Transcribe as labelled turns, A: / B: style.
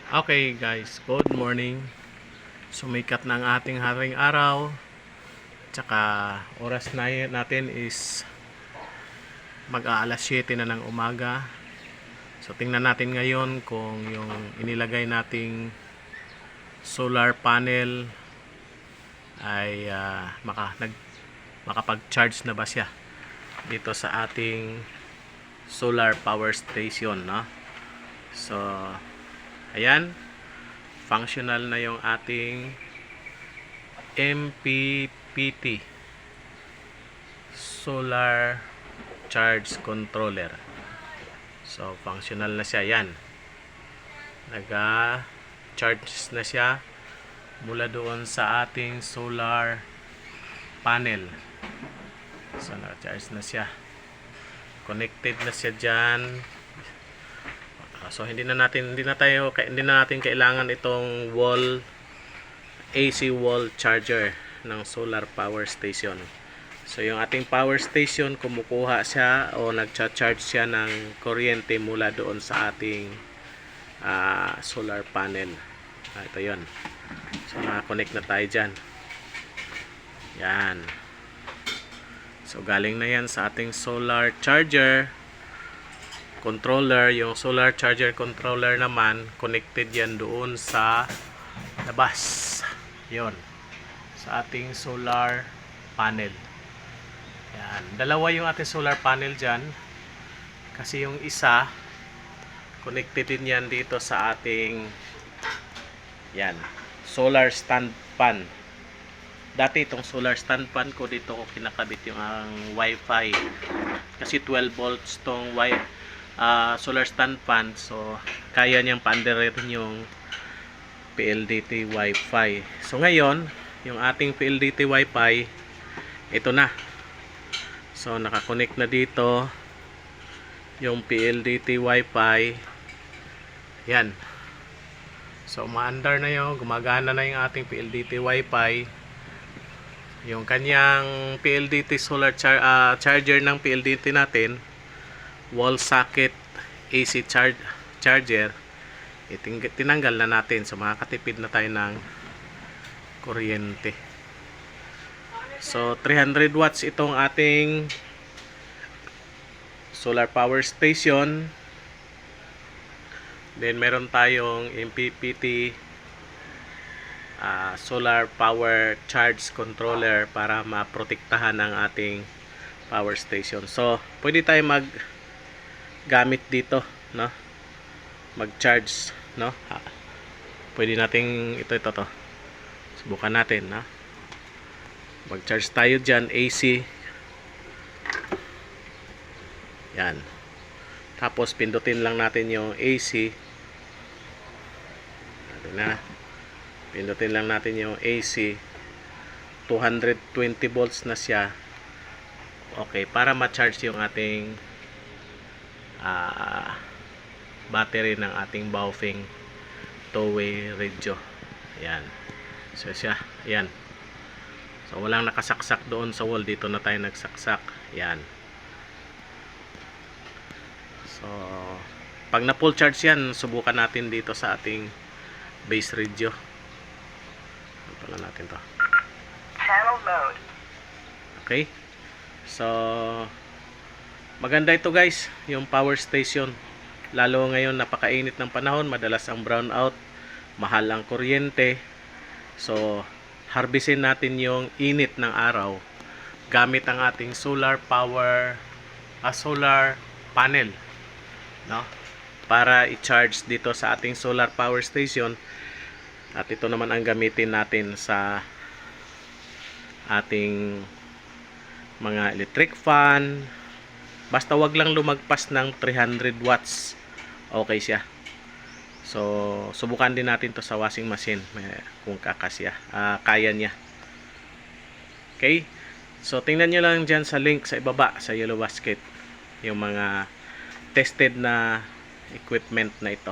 A: Okay guys, good morning. Sumikat na ang ating haring araw. Tsaka oras na natin is mag-aalas 7 na ng umaga. So tingnan natin ngayon kung yung inilagay nating solar panel ay makapag-charge na ba siya dito sa ating solar power station, no? So ayan, functional na yung ating MPPT Solar Charge Controller. So functional na siya, yan. Nag-charge na siya mula doon sa ating solar panel. So nag-charge na siya. Connected na siya dyan. So hindi na natin kailangan itong AC wall charger ng solar power station. So yung ating power station, kumukuha siya o nagcha-charge siya ng kuryente mula doon sa ating solar panel. Ito 'yon. So naka-connect na tayo diyan. Yan. So galing na yan sa ating solar charger controller. Yung solar charger controller naman, connected yan doon sa labas, yon, sa ating solar panel. Yan, dalawa yung ating solar panel dyan, kasi yung isa connected din yan dito sa ating yan, solar stand fan. Dati itong solar stand fan ko, dito ko kinakabit yung wifi, kasi 12 volts tong solar stand fan. So kaya niyang paandarin yung PLDT Wi-Fi. So ngayon, yung ating PLDT Wi-Fi, ito na. So nakakonect na dito yung PLDT Wi-Fi. Yan. So maandar na yung, gumagana na yung ating PLDT Wi-Fi. Yung kanyang PLDT solar charger ng PLDT natin, wall socket AC charger, tinanggal na natin. So makakatipid na tayo ng kuryente. So 300 watts itong ating solar power station. Then meron tayong MPPT solar power charge controller para maprotektahan ang ating power station. So pwede tayo gamit dito, no, mag-charge, no. Pwede nating ito to subukan natin, no. Mag-charge tayo diyan AC. Yan, tapos pindutin lang natin yung AC. Pindutin lang natin yung AC. 220 volts na siya. Okay, para ma-charge yung ating battery ng ating Baofeng two-way radio. Ayan. So siya, ayan. So walang nakasaksak doon sa wall, dito na tayo nagsaksak. Ayan. So pag na full charge yan, subukan natin dito sa ating base radio. Pala natin to. Channel mode. Okay. So maganda ito guys, yung power station. Lalo ngayon, napakainit ng panahon, madalas ang brownout, mahal ang kuryente. So harbisin natin yung init ng araw gamit ang ating solar power solar panel, no, para i-charge dito sa ating solar power station. At ito naman ang gamitin natin sa ating mga electric fan. Basta wag lang lumagpas ng 300 watts, okay siya. So subukan din natin to sa washing machine kung kakasya, kaya niya. Okay, so tingnan nyo lang dyan sa link sa ibaba sa Yellow Basket yung mga tested na equipment na ito.